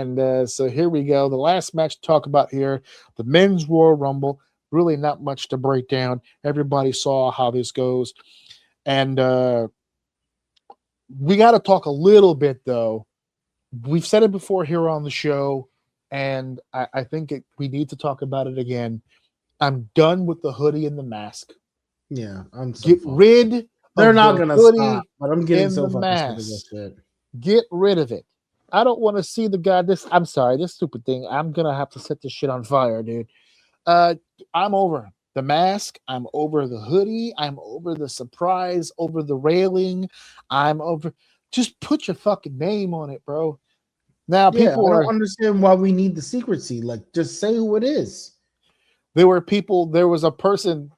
And so here we go. The last match to talk about here, the Men's Royal Rumble. Really not much to break down. Everybody saw how this goes. And we got to talk a little bit, though. We've said it before here on the show, and I think we need to talk about it again. I'm done with the hoodie and the mask. Yeah, I'm so Get rid They're not the gonna hoodie stop, but I'm getting and so the fucking sick of mask. this shit. Get rid of it. I don't want to see the guy. I'm sorry, this stupid thing. I'm gonna have to set this shit on fire, dude. I'm over the mask. I'm over the hoodie. I'm over the surprise. Over the railing. I'm over. Just put your fucking name on it, bro. Now Yeah, people I don't are. understand why we need the secrecy. Like, just say who it is. There were people. There was a person.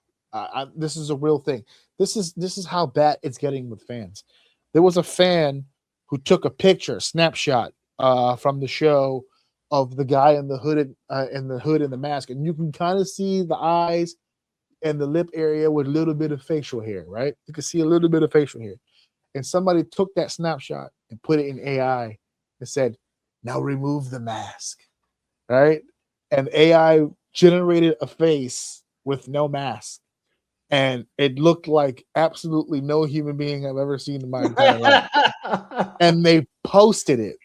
This is a real thing. This is how bad it's getting with fans. There was a fan who took a picture, snapshot, from the show of the guy in the hood and the mask, and you can kind of see the eyes and the lip area with a little bit of facial hair, right? You can see a little bit of facial hair. And somebody took that snapshot and put it in AI and said, "Now remove the mask," right? And AI generated a face with no mask. And it looked like absolutely no human being I've ever seen in my entire life. And they posted it.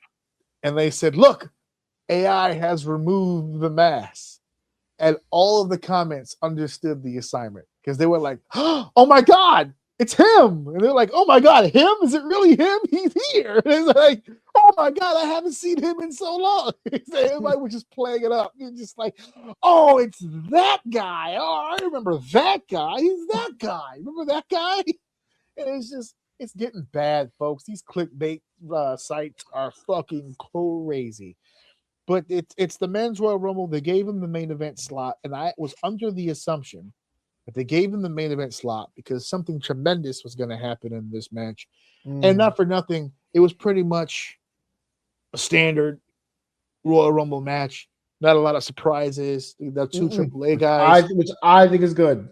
And they said, "Look, AI has removed the mask." And all of the comments understood the assignment because they were like, "Oh my God, it's him." And they're like, "Oh my God, him? Is it really him? He's here." And it's like, "Oh my God, I haven't seen him in so long." Everybody was just playing it up. You're just like, "Oh, it's that guy. Oh, I remember that guy. He's that guy. Remember that guy?" And it's getting bad, folks. These clickbait sites are fucking crazy. But it's the Men's Royal Rumble. They gave him the main event slot, and I was under the assumption that they gave him the main event slot because something tremendous was going to happen in this match. And not for nothing, it was pretty much a standard Royal Rumble match. Not a lot of surprises. The two AAA guys. Which I think is good.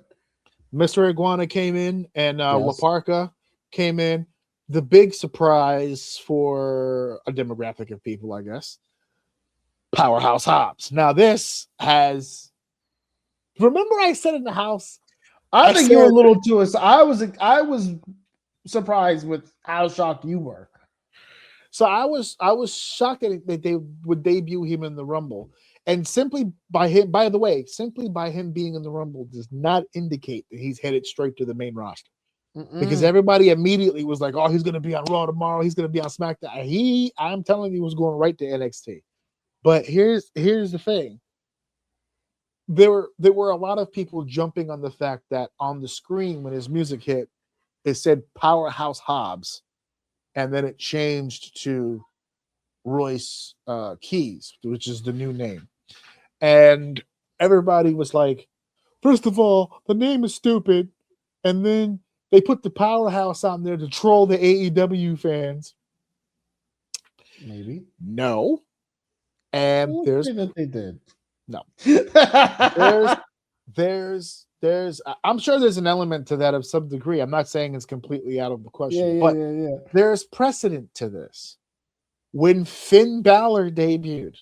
Mr. Iguana came in, and La Parka came in. The big surprise for a demographic of people, I guess, Powerhouse Hobbs. Now this has. Remember, I said in the house. I think you were a little too. I was surprised with how shocked you were. So I was shocked that they would debut him in the Rumble, and simply by him being in the Rumble does not indicate that he's headed straight to the main roster. Because everybody immediately was like, "Oh, he's going to be on Raw tomorrow. He's going to be on SmackDown." I'm telling you, he was going right to NXT. But here's the thing. There were a lot of people jumping on the fact that on the screen when his music hit, it said Powerhouse Hobbs, and then it changed to Royce Keys, which is the new name. And everybody was like, first of all, the name is stupid. And then they put the Powerhouse on there to troll the AEW fans. Maybe. No. And there's that they did. No. there's I'm sure there's an element to that of some degree. I'm not saying it's completely out of the question, but there's precedent to this. When Finn Balor debuted,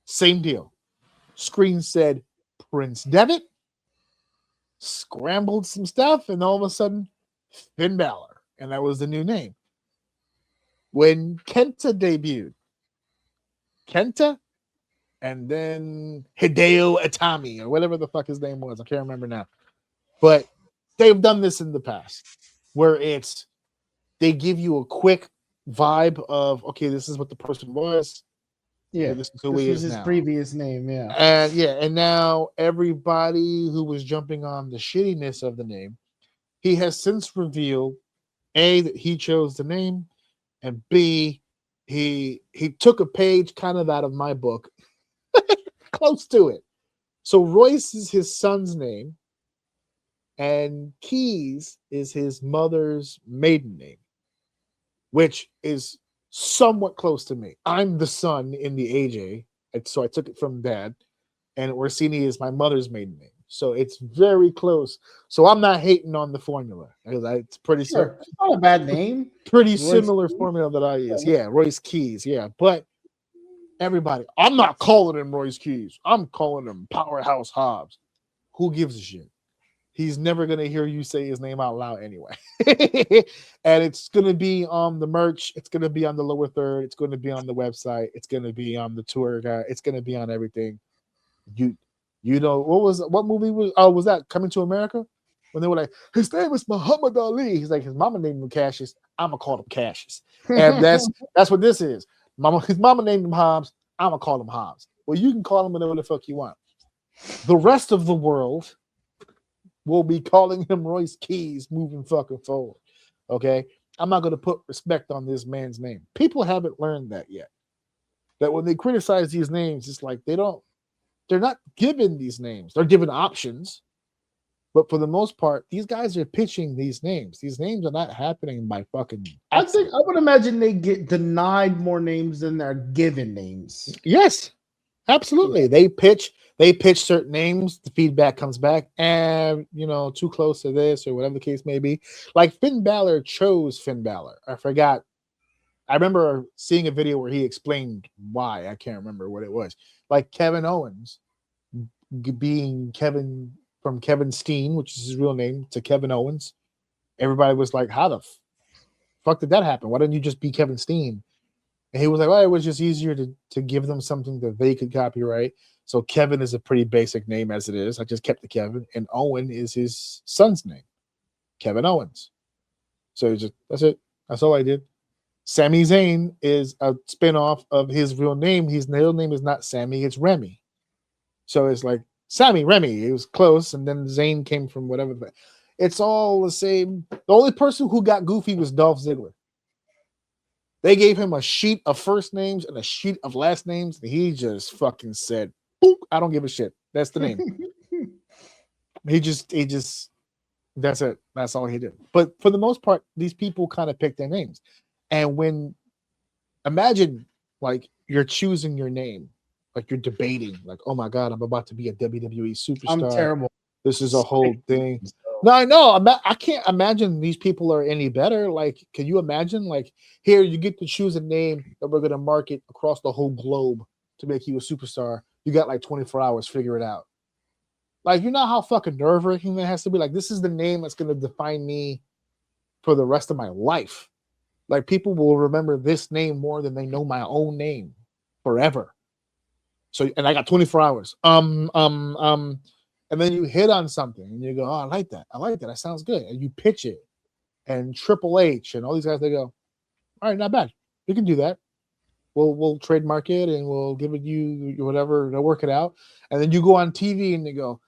same deal. Screen said Prince Devitt, scrambled some stuff, and all of a sudden, Finn Balor. And that was the new name. When Kenta debuted, Kenta, and then Hideo Itami, or whatever the fuck his name was. I can't remember now. But they've done this in the past, where they give you a quick vibe of, okay, this is what the person was. Yeah, this is who he is his now. previous name, yeah. And now everybody who was jumping on the shittiness of the name, he has since revealed, A, that he chose the name, and B, he took a page kind of out of my book, close to it. So Royce is his son's name, and Keys is his mother's maiden name, which is somewhat close to me. I'm the son in the AJ, so I took it from dad, and Orsini is my mother's maiden name. So it's very close. So I'm not hating on the formula. It's pretty It's not a bad name. Pretty similar formula that I use. Yeah, Royce Keys. Yeah, but Everybody. I'm not calling him Royce Keys. I'm calling him Powerhouse Hobbs. Who gives a shit? He's never going to hear you say his name out loud anyway. And it's going to be on the merch. It's going to be on the lower third. It's going to be on the website. It's going to be on the tour guide. It's going to be on everything. You know, what movie was that Coming to America? When they were like, his name is Muhammad Ali. He's like, his mama named him Cassius. I'm going to call him Cassius. And that's what this is. His mama named him Hobbs. I'm going to call him Hobbs. Well, you can call him whatever the fuck you want. The rest of the world will be calling him Royce Keys moving fucking forward. Okay? I'm not going to put respect on this man's name. People haven't learned that yet. That when they criticize these names, it's like they're not given these names. They're given options. But for the most part, these guys are pitching these names. These names are not happening by fucking accident. I would imagine they get denied more names than they're given names. Yes. Absolutely. They pitch certain names, the feedback comes back, and too close to this or whatever the case may be. Like Finn Balor chose Finn Balor. I remember seeing a video where he explained why. I can't remember what it was. Like Kevin Owens being Kevin from Kevin Steen, which is his real name, to Kevin Owens. Everybody was like, how the fuck did that happen? Why didn't you just be Kevin Steen? And he was like, well, it was just easier to give them something that they could copyright. So Kevin is a pretty basic name as it is. I just kept the Kevin. And Owen is his son's name, Kevin Owens. So that's it. That's all I did. Sami Zayn is a spinoff of his real name. His real name is not Sammy, it's Remy. So it's like Sammy, Remy. It was close. And then Zayn came from whatever. It's all the same. The only person who got goofy was Dolph Ziggler. They gave him a sheet of first names and a sheet of last names, and he just fucking said, boop, I don't give a shit. That's the name. he just, that's it. That's all he did. But for the most part, these people kind of pick their names. And imagine, like, you're choosing your name, like you're debating, like, oh my God, I'm about to be a WWE superstar. I'm terrible. This is a whole thing. No, I know. I can't imagine these people are any better. Like, can you imagine? Like, here you get to choose a name that we're going to market across the whole globe to make you a superstar. You got like 24 hours, figure it out. Like, you know how fucking nerve-wracking that has to be? Like, this is the name that's going to define me for the rest of my life. Like, people will remember this name more than they know my own name forever. So, and I got 24 hours. And then you hit on something and you go, oh, I like that. That sounds good. And you pitch it. And Triple H and all these guys, they go, all right, not bad. We can do that. We'll trademark it and we'll give it you whatever. They'll work it out. And then you go on TV and you go,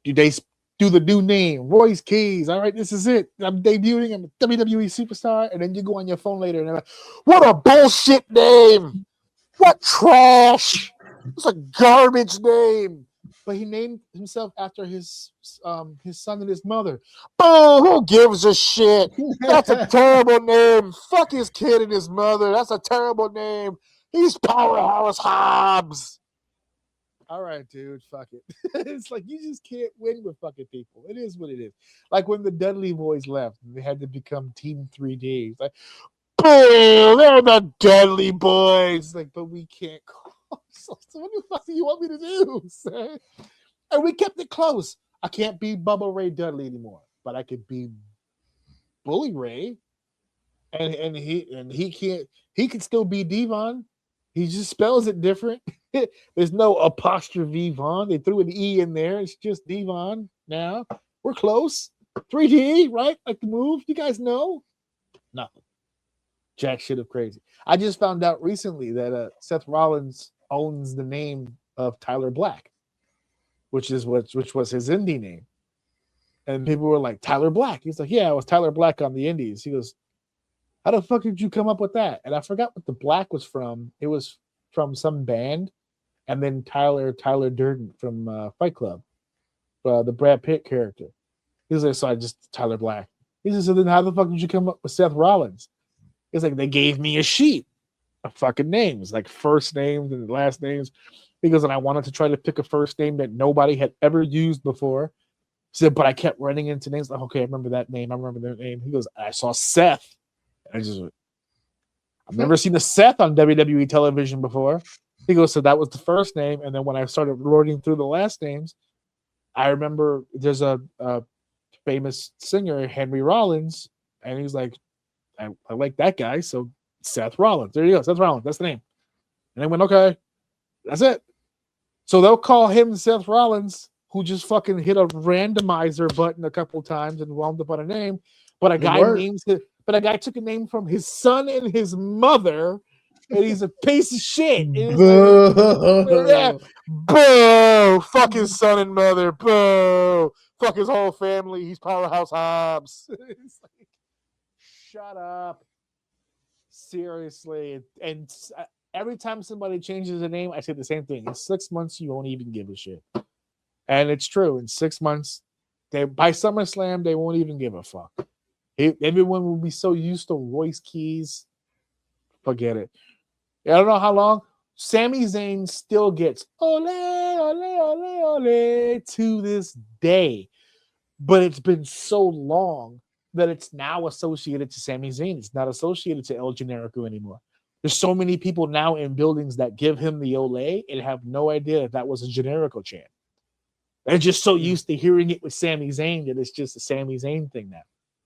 they do the new name, Royce Keys. All right, this is it. I'm debuting. I'm a WWE superstar. And then you go on your phone later and they're like, what a bullshit name. What trash. It's a garbage name. But he named himself after his son and his mother. Oh, who gives a shit? That's a terrible name. Fuck his kid and his mother. That's a terrible name. He's Powerhouse Hobbs. All right, dude. Fuck it. It's like you just can't win with fucking people. It is what it is. Like when the Dudley Boys left, they had to become Team 3D. It's like, boo, they're the Dudley Boys. Like, but we can't call. So what the fuck do you want me to do, sir? And we kept it close. I can't be Bubba Ray Dudley anymore, but I could be Bully Ray. And he can't. He can still be Devon. He just spells it different. There's no apostrophe Von. They threw an E in there. It's just Devon now. We're close. 3D, right? Like the move. You guys know? Nothing. Jack shit of crazy. I just found out recently that Seth Rollins owns the name of Tyler Black, which was his indie name. And people were like, Tyler Black. He's like, yeah, it was Tyler Black on the indies. He goes, how the fuck did you come up with that? And I forgot what the Black was from. It was from some band. And then Tyler Durden from Fight Club, the Brad Pitt character. He's like, so I just Tyler Black. He says, so then how the fuck did you come up with Seth Rollins? It's like, they gave me a sheet of fucking names, like first names and last names, because I wanted to try to pick a first name that nobody had ever used before. He said, but I kept running into names like, okay, I remember that name. He goes, I saw Seth. And I've never seen a Seth on WWE television before. He goes, so that was the first name. And then when I started rolling through the last names, I remember there's a famous singer, Henry Rollins, and he was like, I like that guy, so Seth Rollins. There you go, Seth Rollins. That's the name. And I went, okay, that's it. So they'll call him Seth Rollins, who just fucking hit a randomizer button a couple times and wound up on a name. But a guy took a name from his son and his mother, and he's a piece of shit. Yeah, boo! Fuck his son and mother, boo! Fuck his whole family. He's Powerhouse Hobbs. It's like, shut up. Seriously. And every time somebody changes a name, I say the same thing. In 6 months, you won't even give a shit. And it's true. In 6 months, by SummerSlam, they won't even give a fuck. Everyone will be so used to Royce Keys. Forget it. I don't know how long. Sami Zayn still gets ole, ole, ole, ole to this day. But it's been so long that it's now associated to Sami Zayn. It's not associated to El Generico anymore. There's so many people now in buildings that give him the ole and have no idea that was a Generico chant. They're just so used to hearing it with Sami Zayn that it's just a Sami Zayn thing now.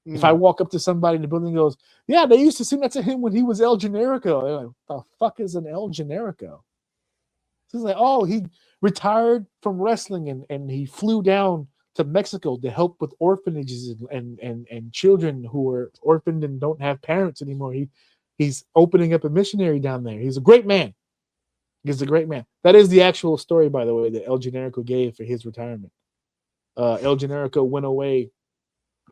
If I walk up to somebody in the building and goes, yeah, they used to sing that to him when he was El Generico. They're like, the fuck is an El Generico? So it's like, oh, he retired from wrestling and he flew down to Mexico to help with orphanages and children who are orphaned and don't have parents anymore. He's opening up a missionary down there. He's a great man. He's a great man. That is the actual story, by the way, that El Generico gave for his retirement. El Generico went away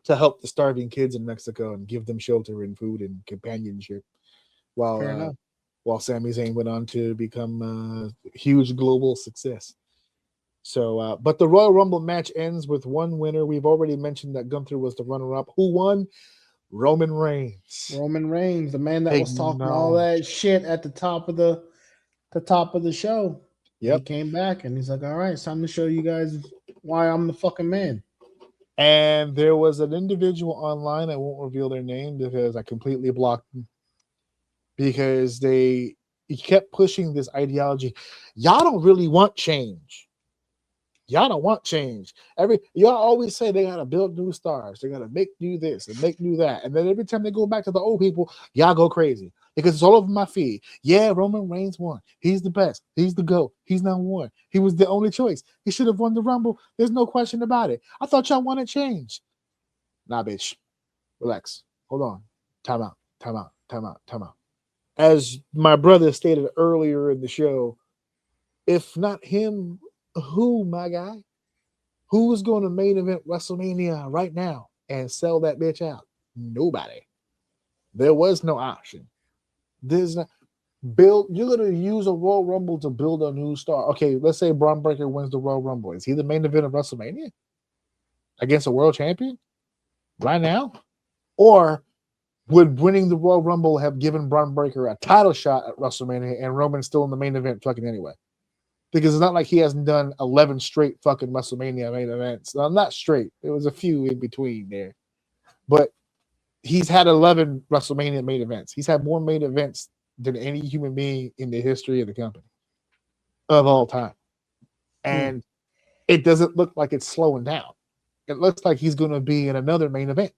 to help the starving kids in Mexico and give them shelter and food and companionship, while Sami Zayn went on to become a huge global success. So, but the Royal Rumble match ends with one winner. We've already mentioned that Gunther was the runner-up. Who won? Roman Reigns. Roman Reigns, the man that was talking all that shit at the top of the show. Yep. He came back and he's like, all right, it's time to show you guys why I'm the fucking man. And there was an individual online, I won't reveal their name because I completely blocked them, because he kept pushing this ideology. Y'all don't really want change. Y'all don't want change. Y'all always say they gotta build new stars, they gotta make new this and make new that. And then every time they go back to the old people, y'all go crazy. Because it's all over my feed. Yeah, Roman Reigns won. He's the best. He's the GOAT. He's not won. He was the only choice. He should have won the Rumble. There's no question about it. I thought y'all wanted change. Nah, bitch. Relax. Hold on. Time out. As my brother stated earlier in the show, if not him, who, my guy? Who is going to main event WrestleMania right now and sell that bitch out? Nobody. There was no option. There's not you're gonna use a Royal Rumble to build a new star. Okay, let's say Braun Breaker wins the Royal Rumble. Is he the main event of WrestleMania against a world champion right now? Or would winning the Royal Rumble have given Braun Breaker a title shot at WrestleMania and Roman's still in the main event fucking anyway? Because it's not like he hasn't done 11 straight fucking WrestleMania main events. No, not straight. There was a few in between there. But he's had 11 WrestleMania main events. He's had more main events than any human being in the history of the company of all time. And it doesn't look like it's slowing down. It looks like he's going to be in another main event.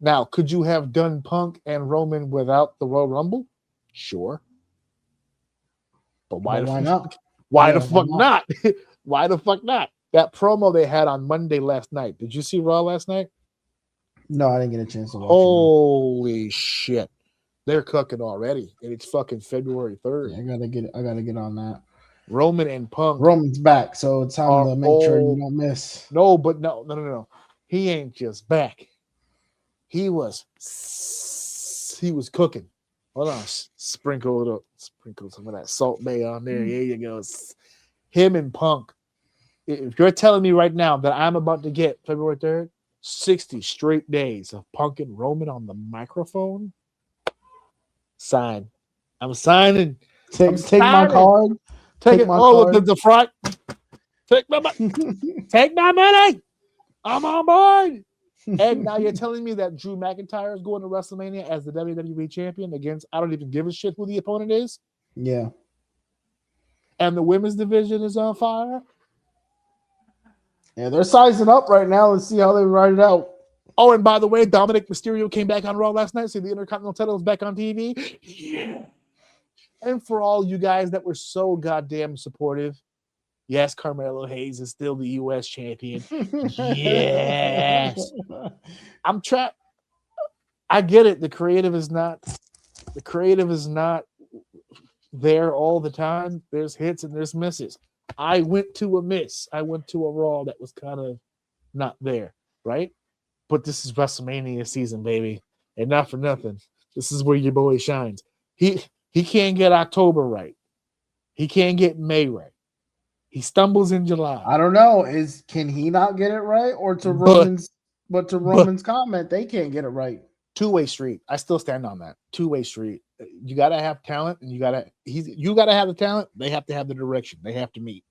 Now, could you have done Punk and Roman without the Royal Rumble? Sure. But why not? Why the fuck not? Why the fuck not? That promo they had on Monday last night. Did you see Raw last night? No, I didn't get a chance to watch. Holy shit. They're cooking already. And it's fucking February 3rd. Yeah, I gotta get on that. Roman and Punk. Roman's back, so it's time to make sure you don't miss. No. He ain't just back. He was cooking. Hold on. Sprinkle it up. Sprinkle some of that Salt Bae on there. There you go. Him and Punk. If you're telling me right now that I'm about to get February 3rd, 60 straight days of Punk and Roman on the microphone, sign. I'm signing. Take my card. Take it. Look at the front. Take my money. Take my money. I'm on board. And now you're telling me that Drew McIntyre is going to WrestleMania as the WWE champion against, I don't even give a shit who the opponent is? Yeah. and the women's division is on fire. Yeah, they're sizing up right now. Let's see how they ride it out. Oh, and by the way, Dominic Mysterio came back on Raw last night. See, the Intercontinental title is back on TV. Yeah. And for all you guys that were so goddamn supportive, yes, Carmelo Hayes is still the U.S. champion. Yes. I'm trapped. I get it. The creative is not there all the time. There's hits and there's misses. I went to a miss. I went to a Raw that was kind of not there, right? But this is WrestleMania season, baby. And not for nothing. This is where your boy shines. He can't get October right. He can't get May right. He stumbles in July. I don't know. Can he not get it right? Or to Roman's comment, they can't get it right. Two-way street. I still stand on that. Two-way street. You gotta have talent, and you gotta have the talent. They have to have the direction. They have to meet.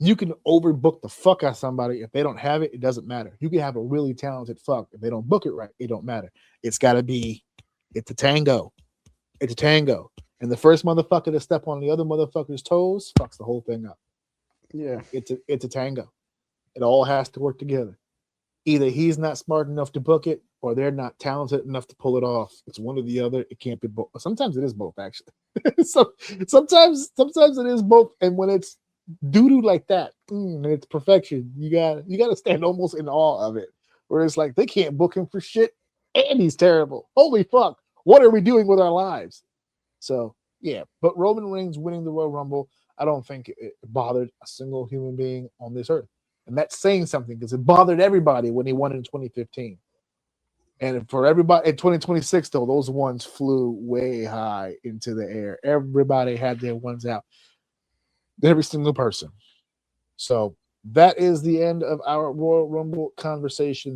You can overbook the fuck out of somebody. If they don't have it, it doesn't matter. You can have a really talented fuck. If they don't book it right, it don't matter. It's a tango. It's a tango. And the first motherfucker to step on the other motherfucker's toes fucks the whole thing up. Yeah. It's a tango. It all has to work together. Either he's not smart enough to book it, or they're not talented enough to pull it off. It's one or the other. It can't be both. Sometimes it is both, actually. Sometimes it is both. And when it's doo-doo like that, and it's perfection, you gotta stand almost in awe of it. Where it's like they can't book him for shit, and he's terrible. Holy fuck! What are we doing with our lives? So yeah, but Roman Reigns winning the Royal Rumble, I don't think it bothered a single human being on this earth. And that's saying something because it bothered everybody when he won in 2015. And for everybody in 2026, though, those ones flew way high into the air. Everybody had their ones out. Every single person. So that is the end of our Royal Rumble conversation.